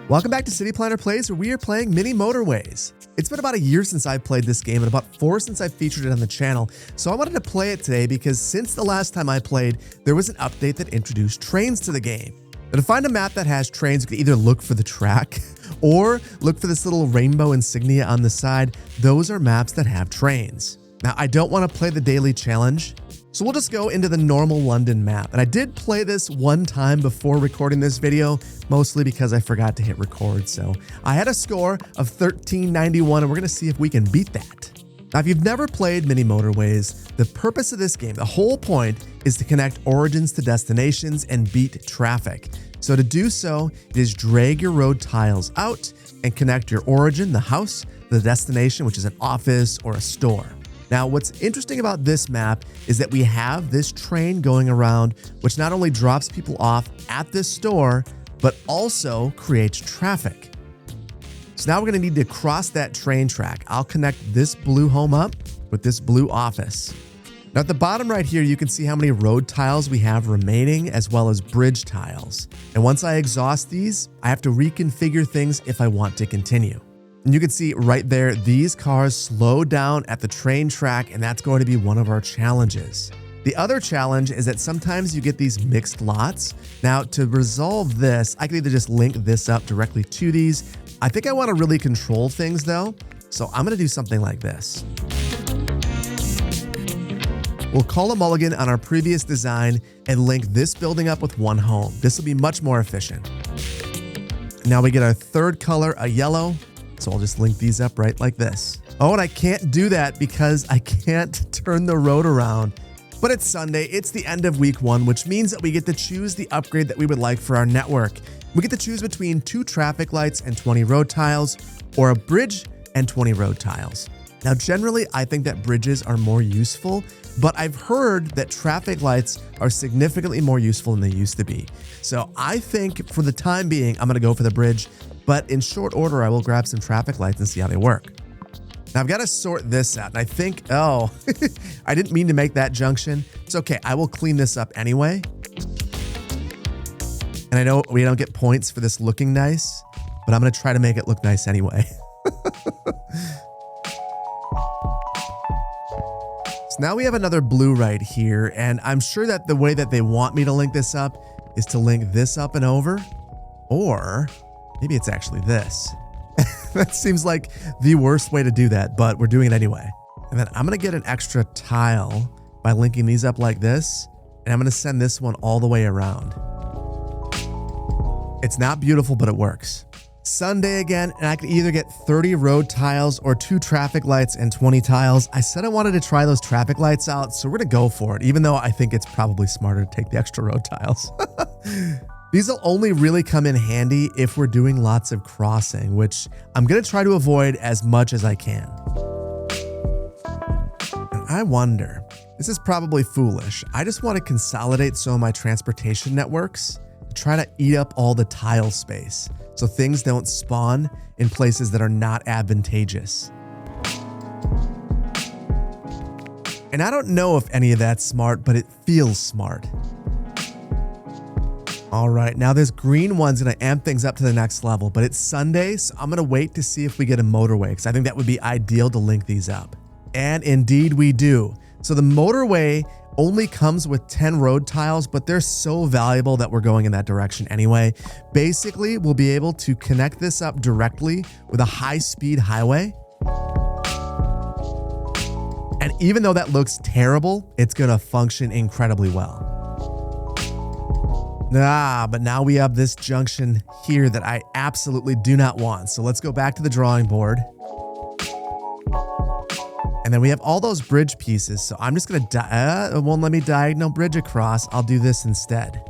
Welcome back to City Planner Plays, where we are playing Mini Motorways. It's been about a year since I've played this game and about 4 since I've featured it on the channel, so I wanted to play it today because since the last time I played, there was an update that introduced trains to the game. Now, to find a map that has trains, you can either look for the track or look for this little rainbow insignia on the side. Those are maps that have trains. Now, I don't want to play the daily challenge, so we'll just go into the normal London map. And I did play this one time before recording this video, mostly because I forgot to hit record. So I had a score of 1391, and we're going to see if we can beat that. Now, if you've never played Mini Motorways, the purpose of this game, the whole point, is to connect origins to destinations and beat traffic. So to do so, it is drag your road tiles out and connect your origin, the house, the destination, which is an office or a store. Now, what's interesting about this map is that we have this train going around, which not only drops people off at this store, but also creates traffic. So now we're going to need to cross that train track. I'll connect this blue home up with this blue office. Now at the bottom right here, you can see how many road tiles we have remaining, as well as bridge tiles. And once I exhaust these, I have to reconfigure things if I want to continue. And you can see right there, these cars slow down at the train track, and that's going to be one of our challenges. The other challenge is that sometimes you get these mixed lots. Now, to resolve this, I can either just link this up directly to these. I think I want to really control things though, so I'm going to do something like this. We'll call a mulligan on our previous design and link this building up with one home. This will be much more efficient. Now we get our third color, a yellow. So I'll just link these up right like this. Oh, and I can't do that because I can't turn the road around. But it's Sunday, it's the end of week 1, which means that we get to choose the upgrade that we would like for our network. We get to choose between 2 traffic lights and 20 road tiles, or a bridge and 20 road tiles. Now, generally, I think that bridges are more useful, but I've heard that traffic lights are significantly more useful than they used to be. So I think for the time being, I'm gonna go for the bridge, but in short order, I will grab some traffic lights and see how they work. Now I've got to sort this out, and I think, oh, I didn't mean to make that junction. It's okay, I will clean this up anyway. And I know we don't get points for this looking nice, but I'm gonna try to make it look nice anyway. So now we have another blue right here, and I'm sure that the way that they want me to link this up is to link this up and over, or maybe it's actually this. That seems like the worst way to do that, but we're doing it anyway. And then I'm gonna get an extra tile by linking these up like this, and I'm gonna send this one all the way around. It's not beautiful, but it works. Sunday again, and I can either get 30 road tiles or 2 traffic lights and 20 tiles. I said I wanted to try those traffic lights out, so we're gonna go for it, even though I think it's probably smarter to take the extra road tiles. These will only really come in handy if we're doing lots of crossing, which I'm gonna try to avoid as much as I can. And I wonder, this is probably foolish. I just want to consolidate some of my transportation networks, try to eat up all the tile space so things don't spawn in places that are not advantageous. And I don't know if any of that's smart, but it feels smart. All right, now this green one's gonna amp things up to the next level, but it's Sunday, so I'm gonna wait to see if we get a motorway, because I think that would be ideal to link these up. And indeed we do. So the motorway only comes with 10 road tiles, but they're so valuable that we're going in that direction anyway. Basically, we'll be able to connect this up directly with a high-speed highway. And even though that looks terrible, it's gonna function incredibly well. But now we have this junction here that I absolutely do not want. So let's go back to the drawing board. And then we have all those bridge pieces. So I'm just going to, it won't let me diagonal bridge across. I'll do this instead.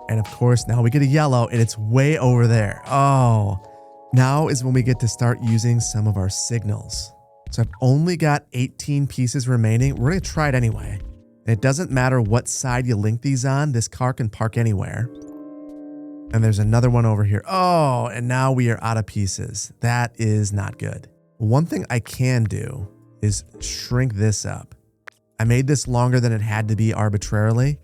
And of course, now we get a yellow and it's way over there. Oh, now is when we get to start using some of our signals. So I've only got 18 pieces remaining. We're going to try it anyway. And it doesn't matter what side you link these on. This car can park anywhere. And there's another one over here. Oh, and now we are out of pieces. That is not good. One thing I can do is shrink this up. I made this longer than it had to be arbitrarily,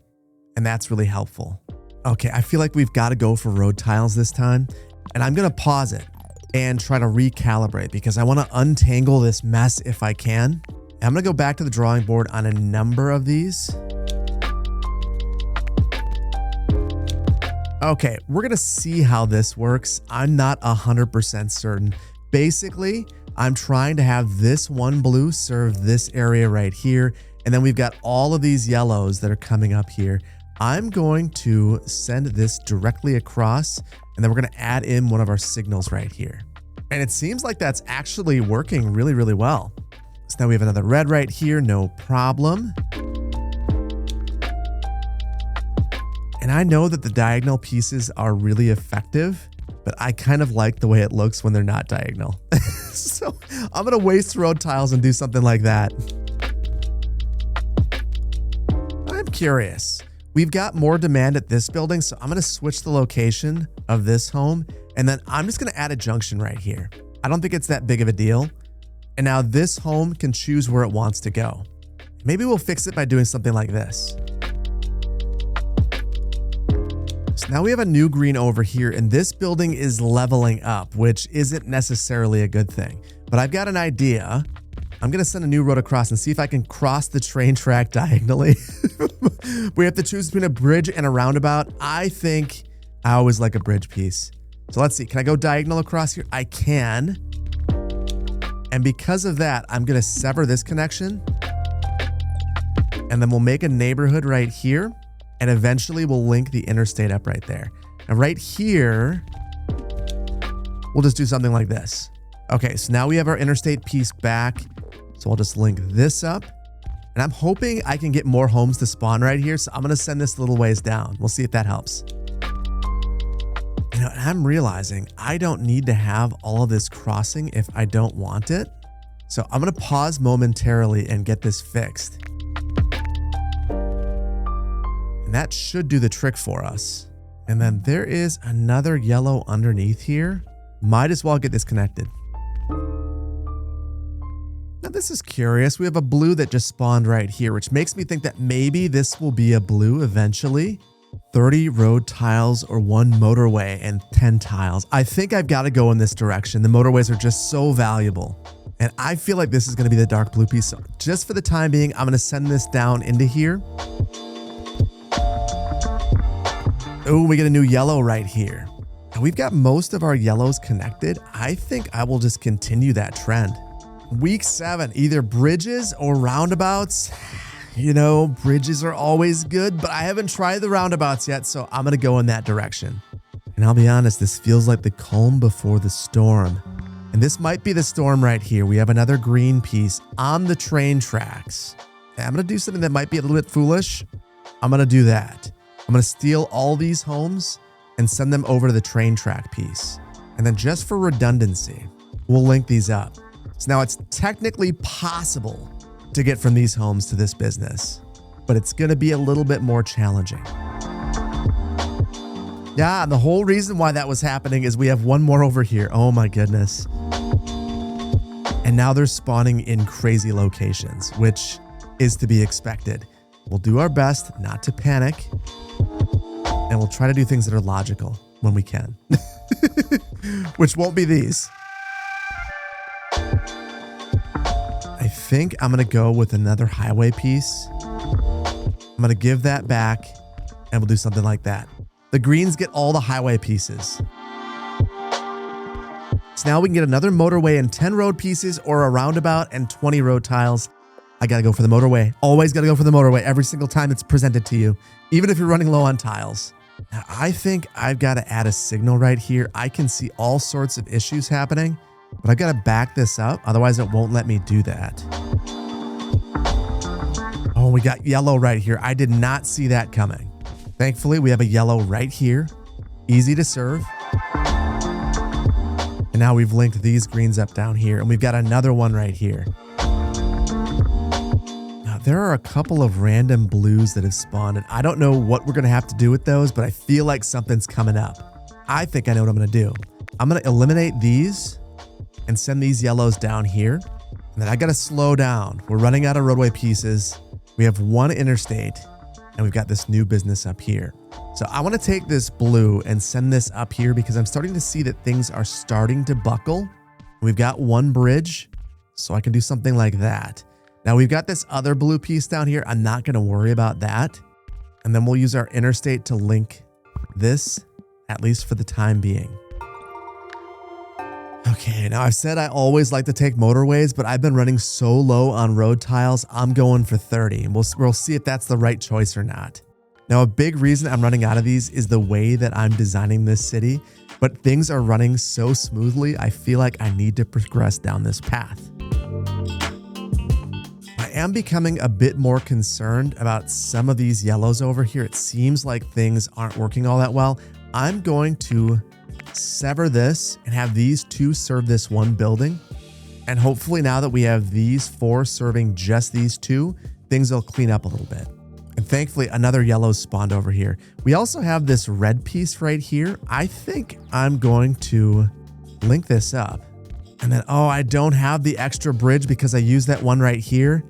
and that's really helpful. Okay, I feel like we've got to go for road tiles this time. And I'm going to pause it and try to recalibrate because I want to untangle this mess if I can. And I'm going to go back to the drawing board on a number of these. Okay, we're going to see how this works. I'm not 100% certain. Basically, I'm trying to have this one blue serve this area right here. And then we've got all of these yellows that are coming up here. I'm going to send this directly across, and then we're going to add in one of our signals right here. And it seems like that's actually working really, really well. So now we have another red right here, no problem. And I know that the diagonal pieces are really effective, but I kind of like the way it looks when they're not diagonal. So I'm going to waste road tiles and do something like that. I'm curious. We've got more demand at this building, so I'm going to switch the location of this home, and then I'm just going to add a junction right here. I don't think it's that big of a deal. And now this home can choose where it wants to go. Maybe we'll fix it by doing something like this. So now we have a new green over here, and this building is leveling up, which isn't necessarily a good thing. But I've got an idea. I'm going to send a new road across and see if I can cross the train track diagonally. We have to choose between a bridge and a roundabout. I think I always like a bridge piece. So let's see. Can I go diagonal across here? I can. And because of that, I'm going to sever this connection. And then we'll make a neighborhood right here. And eventually we'll link the interstate up right there. And right here, we'll just do something like this. Okay, so now we have our interstate piece back. So I'll just link this up. And I'm hoping I can get more homes to spawn right here. So I'm going to send this a little ways down. We'll see if that helps. You know, and I'm realizing I don't need to have all of this crossing if I don't want it. So I'm going to pause momentarily and get this fixed. And that should do the trick for us. And then there is another yellow underneath here. Might as well get this connected. Now this is curious. We have a blue that just spawned right here, which makes me think that maybe this will be a blue eventually. 30 road tiles or 1 motorway and 10 tiles. I think I've got to go in this direction. The motorways are just so valuable. And I feel like this is going to be the dark blue piece. So just for the time being, I'm going to send this down into here. Oh, we get a new yellow right here. And we've got most of our yellows connected. I think I will just continue that trend. Week 7, either bridges or roundabouts. You know, bridges are always good, but I haven't tried the roundabouts yet, so I'm going to go in that direction. And I'll be honest, this feels like the calm before the storm. And this might be the storm right here. We have another green piece on the train tracks. And I'm going to do something that might be a little bit foolish. I'm going to do that. I'm going to steal all these homes and send them over to the train track piece. And then just for redundancy, we'll link these up. So now it's technically possible to get from these homes to this business, but it's going to be a little bit more challenging. Yeah, and the whole reason why that was happening is we have one more over here. Oh my goodness. And now they're spawning in crazy locations, which is to be expected. We'll do our best not to panic, and we'll try to do things that are logical when we can, which won't be these. I think I'm going to go with another highway piece. I'm going to give that back, and we'll do something like that. The greens get all the highway pieces. So now we can get another motorway and 10 road pieces or a roundabout and 20 road tiles. I got to go for the motorway. Always got to go for the motorway every single time it's presented to you, even if you're running low on tiles. Now, I think I've got to add a signal right here. I can see all sorts of issues happening, but I've got to back this up. Otherwise, it won't let me do that. Oh, we got yellow right here. I did not see that coming. Thankfully, we have a yellow right here. Easy to serve. And now we've linked these greens up down here, and we've got another one right here. Now, there are a couple of random blues that have spawned, and I don't know what we're going to have to do with those, but I feel like something's coming up. I think I know what I'm going to do. I'm going to eliminate these and send these yellows down here. And then I got to slow down. We're running out of roadway pieces. We have one interstate. and we've got this new business up here. So I want to take this blue and send this up here because I'm starting to see that things are starting to buckle. We've got one bridge, so I can do something like that. Now we've got this other blue piece down here. I'm not going to worry about that. And then we'll use our interstate to link this, at least for the time being. Okay, now I've said I always like to take motorways, but I've been running so low on road tiles, I'm going for 30. And we'll see if that's the right choice or not. Now, a big reason I'm running out of these is the way that I'm designing this city, but things are running so smoothly, I feel like I need to progress down this path. I am becoming a bit more concerned about some of these yellows over here. It seems like things aren't working all that well. I'm going to sever this and have these two serve this one building. And hopefully now that we have these four serving just these two, things will clean up a little bit. And thankfully another yellow spawned over here. We also have this red piece right here. I think I'm going to link this up. And then, oh, I don't have the extra bridge because I used that one right here.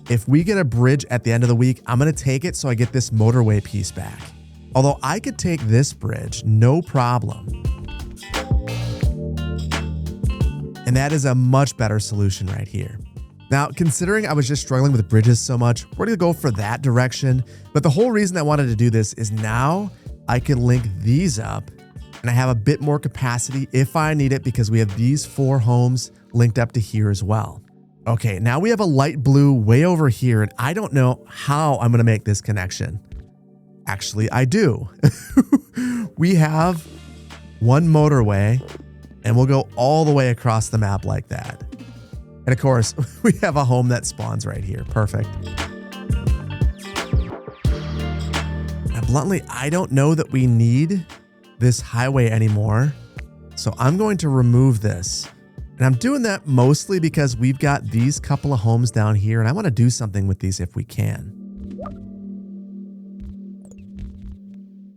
If we get a bridge at the end of the week, I'm going to take it so I get this motorway piece back. Although I could take this bridge, no problem. And that is a much better solution right here. Now, considering I was just struggling with bridges so much, we're going to go for that direction. But the whole reason I wanted to do this is now I can link these up and I have a bit more capacity if I need it because we have these four homes linked up to here as well. Okay, now we have a light blue way over here and I don't know how I'm going to make this connection. Actually, I do. We have one motorway and we'll go all the way across the map like that. And of course, we have a home that spawns right here. Perfect. Now, bluntly, I don't know that we need this highway anymore. So I'm going to remove this. And I'm doing that mostly because we've got these couple of homes down here and I want to do something with these if we can.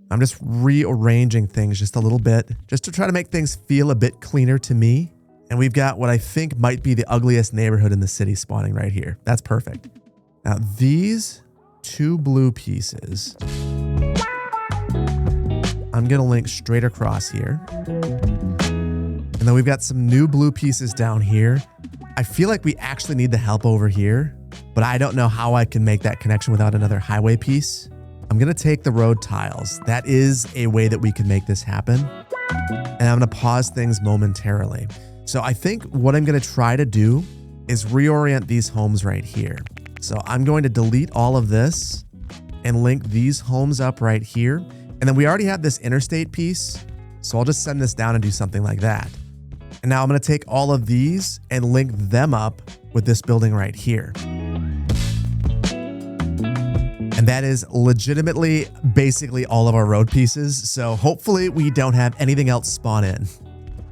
I'm just rearranging things just a little bit, just to try to make things feel a bit cleaner to me. And we've got what I think might be the ugliest neighborhood in the city spawning right here. That's perfect. Now these two blue pieces, I'm gonna link straight across here. And then we've got some new blue pieces down here. I feel like we actually need the help over here, but I don't know how I can make that connection without another highway piece. I'm gonna take the road tiles. That is a way that we can make this happen. And I'm gonna pause things momentarily. So I think what I'm gonna try to do is reorient these homes right here. So I'm going to delete all of this and link these homes up right here. And then we already have this interstate piece. So I'll just send this down and do something like that. And now I'm gonna take all of these and link them up with this building right here. And that is legitimately basically all of our road pieces. So hopefully we don't have anything else spawn in.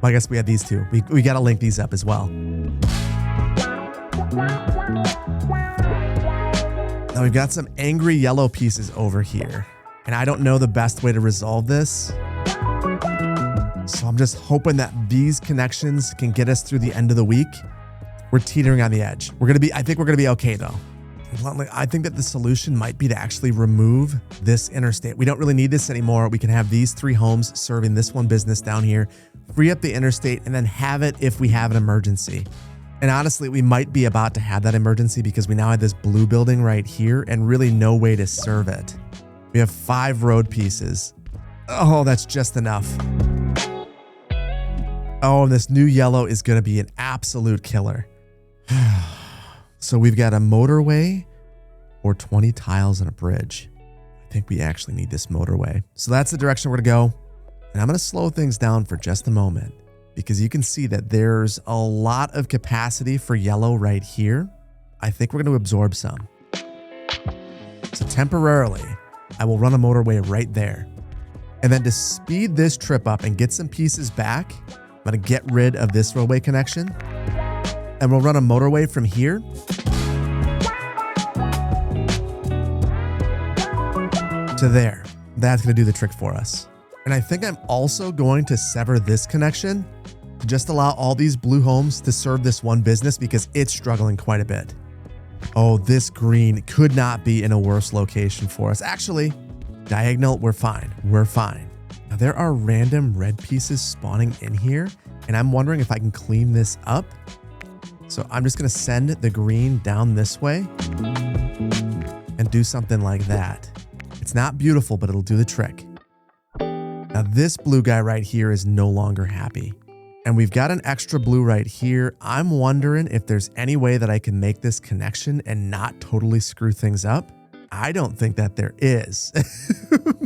Well, I guess we have these two. We got to link these up as well. Now we've got some angry yellow pieces over here. And I don't know the best way to resolve this. So I'm just hoping that these connections can get us through the end of the week. We're teetering on the edge. I think we're going to be okay though. I think that the solution might be to actually remove this interstate. We don't really need this anymore. We can have these three homes serving this one business down here, free up the interstate, and then have it if we have an emergency. And honestly, we might be about to have that emergency because we now have this blue building right here and really no way to serve it. We have 5 road pieces. Oh, that's just enough. Oh, and this new yellow is going to be an absolute killer. So we've got a motorway or 20 tiles and a bridge. I think we actually need this motorway. So that's the direction we're gonna go. And I'm gonna slow things down for just a moment because you can see that there's a lot of capacity for yellow right here. I think we're gonna absorb some. So temporarily, I will run a motorway right there. And then to speed this trip up and get some pieces back, I'm gonna get rid of this roadway connection. And we'll run a motorway from here to there. That's going to do the trick for us. And I think I'm also going to sever this connection to just allow all these blue homes to serve this one business because it's struggling quite a bit. Oh, this green could not be in a worse location for us. Actually, diagonal, we're fine. We're fine. Now, there are random red pieces spawning in here, and I'm wondering if I can clean this up. So I'm just going to send the green down this way and do something like that. It's not beautiful, but it'll do the trick. Now, this blue guy right here is no longer happy. And we've got an extra blue right here. I'm wondering if there's any way that I can make this connection and not totally screw things up. I don't think that there is,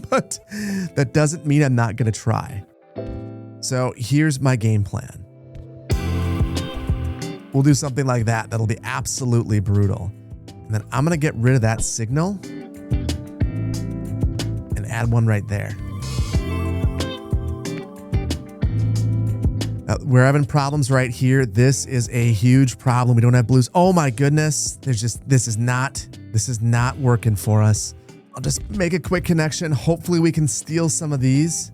but that doesn't mean I'm not going to try. So here's my game plan. We'll do something like that. That'll be absolutely brutal. And then I'm going to get rid of that signal and add one right there. We're having problems right here. This is a huge problem. We don't have blues. Oh my goodness. This is not working for us. I'll just make a quick connection. Hopefully we can steal some of these.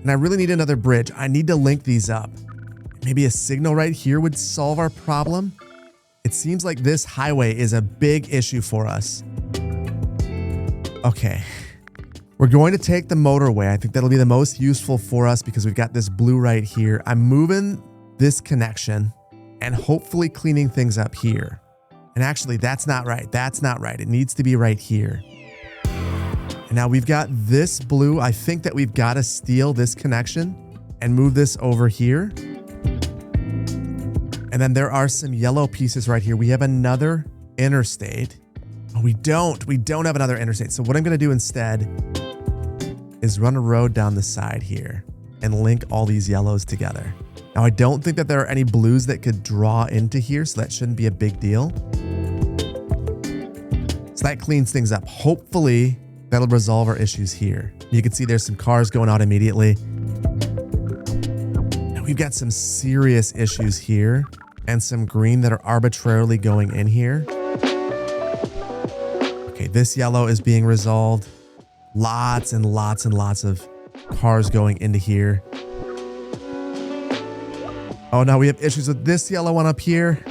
And I really need another bridge. I need to link these up. Maybe a signal right here would solve our problem. It seems like this highway is a big issue for us. Okay. We're going to take the motorway. I think that'll be the most useful for us because we've got this blue right here. I'm moving this connection and hopefully cleaning things up here. And actually, that's not right. That's not right. It needs to be right here. And now we've got this blue. I think that we've got to steal this connection and move this over here. And then there are some yellow pieces right here. We have another interstate. Oh, we don't have another interstate. So what I'm going to do instead is run a road down the side here and link all these yellows together. Now, I don't think that there are any blues that could draw into here, so that shouldn't be a big deal. So that cleans things up. Hopefully, that'll resolve our issues here. You can see there's some cars going out immediately. Now, we've got some serious issues here and some green that are arbitrarily going in here. Okay, this yellow is being resolved. Lots and lots and lots of cars going into here. Oh, now we have issues with this yellow one up here.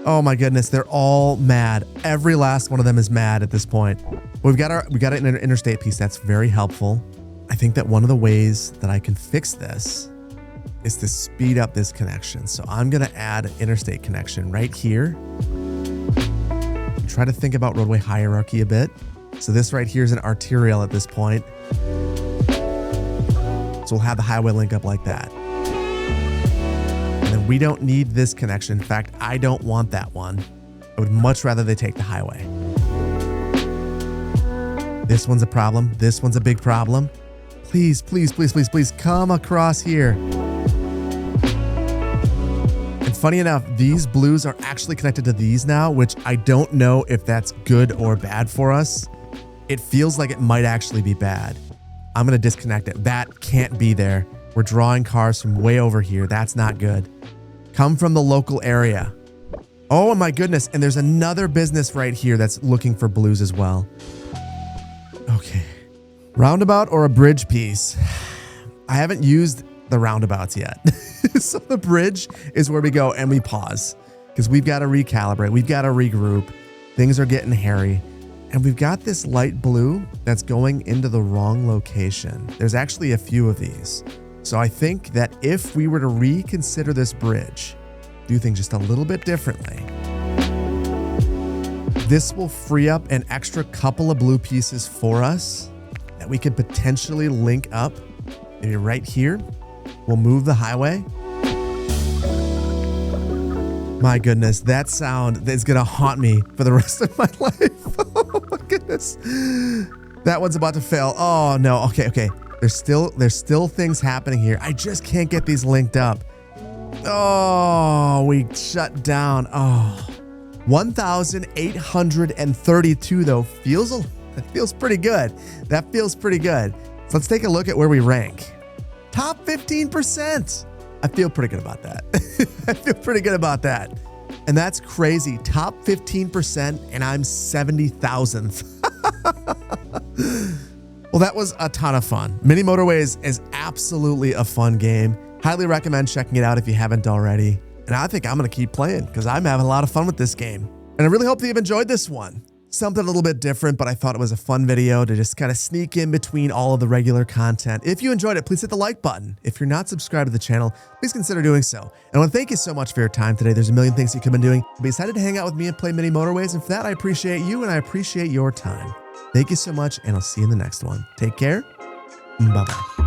Oh my goodness, they're all mad. Every last one of them is mad at this point. But we got an interstate piece. That's very helpful. I think that one of the ways that I can fix this is to speed up this connection. So I'm going to add an interstate connection right here. Try to think about roadway hierarchy a bit. So this right here is an arterial at this point. So we'll have the highway link up like that. And then we don't need this connection. In fact, I don't want that one. I would much rather they take the highway. This one's a problem. This one's a big problem. Please, please, please, please, please come across here. Funny enough, these blues are actually connected to these now, which I don't know if that's good or bad for us. It feels like it might actually be bad. I'm going to disconnect it. That can't be there. We're drawing cars from way over here. That's not good. Come from the local area. Oh my goodness. And there's another business right here that's looking for blues as well. Okay. Roundabout or a bridge piece? I haven't used the roundabouts yet. So the bridge is where we go and we pause because we've got to recalibrate. We've got to regroup. Things are getting hairy. And we've got this light blue that's going into the wrong location. There's actually a few of these. So I think that if we were to reconsider this bridge, do things just a little bit differently, this will free up an extra couple of blue pieces for us that we could potentially link up maybe right here. We'll move the highway. My goodness, that sound is going to haunt me for the rest of my life. Oh my goodness. That one's about to fail. Oh no. Okay. There's still things happening here. I just can't get these linked up. Oh, we shut down. Oh, 1,832 though that feels pretty good. That feels pretty good. So let's take a look at where we rank. Top 15%. I feel pretty good about that. I feel pretty good about that. And that's crazy. Top 15% and I'm 70,000th. Well, that was a ton of fun. Mini Motorways is absolutely a fun game. Highly recommend checking it out if you haven't already. And I think I'm going to keep playing because I'm having a lot of fun with this game. And I really hope that you've enjoyed this one. Something a little bit different, but I thought it was a fun video to just kind of sneak in between all of the regular content. If you enjoyed it, please hit the like button. If you're not subscribed to the channel, please consider doing so. And I want to thank you so much for your time today. There's a million things you could have been doing. Be excited to hang out with me and play Mini Motorways. And for that, I appreciate you and I appreciate your time. Thank you so much, and I'll see you in the next one. Take care. Bye-bye.